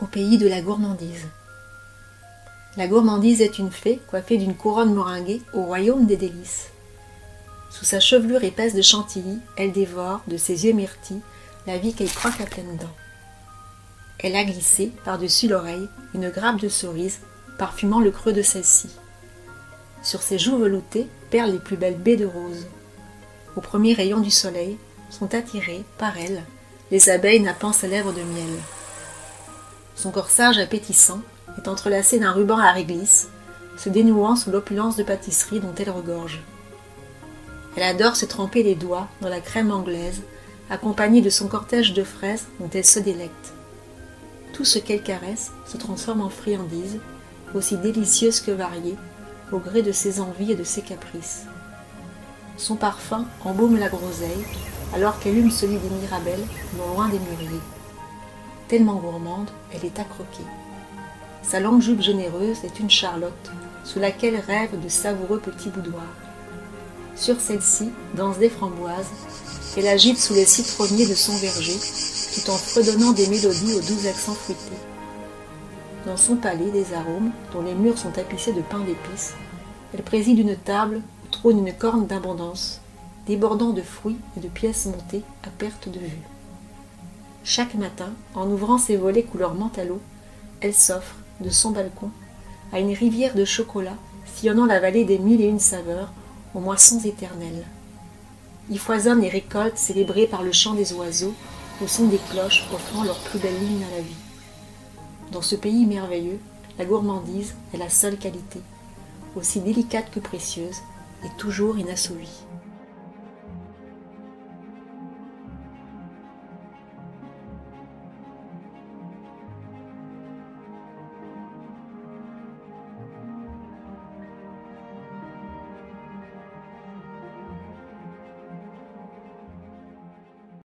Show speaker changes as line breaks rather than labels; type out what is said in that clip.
au pays de la gourmandise. La gourmandise est une fée coiffée d'une couronne meringuée au royaume des délices. Sous sa chevelure épaisse de chantilly, elle dévore, de ses yeux myrtilles, la vie qu'elle croque à pleines dents. Elle a glissé, par-dessus l'oreille, une grappe de cerises, parfumant le creux de celle-ci. Sur ses joues veloutées perlent les plus belles baies de rose. Aux premiers rayons du soleil sont attirées, par elle, les abeilles nappant ses lèvres de miel. Son corsage appétissant est entrelacé d'un ruban à réglisse, se dénouant sous l'opulence de pâtisserie dont elle regorge. Elle adore se tremper les doigts dans la crème anglaise, accompagnée de son cortège de fraises dont elle se délecte. Tout ce qu'elle caresse se transforme en friandise, aussi délicieuse que variée, au gré de ses envies et de ses caprices. Son parfum embaume la groseille, alors qu'elle hume celui des mirabelles, non loin des mûriers. Tellement gourmande, elle est à croquer. Sa longue jupe généreuse est une charlotte, sous laquelle rêvent de savoureux petits boudoirs. Sur celle-ci dansent des framboises, qu'elle agite sous les citronniers de son verger, tout en fredonnant des mélodies aux doux accents fruités. Dans son palais des arômes, dont les murs sont tapissés de pain d'épices, elle préside une table où trône une corne d'abondance, débordant de fruits et de pièces montées à perte de vue. Chaque matin, en ouvrant ses volets couleur mentalo, elle s'offre, de son balcon, à une rivière de chocolat sillonnant la vallée des mille et une saveurs, aux moissons éternelles. Y foisonnent les récoltes célébrées par le chant des oiseaux, au son des cloches offrant leur plus belle ligne à la vie. Dans ce pays merveilleux, la gourmandise est la seule qualité, aussi délicate que précieuse, et toujours inassouvie.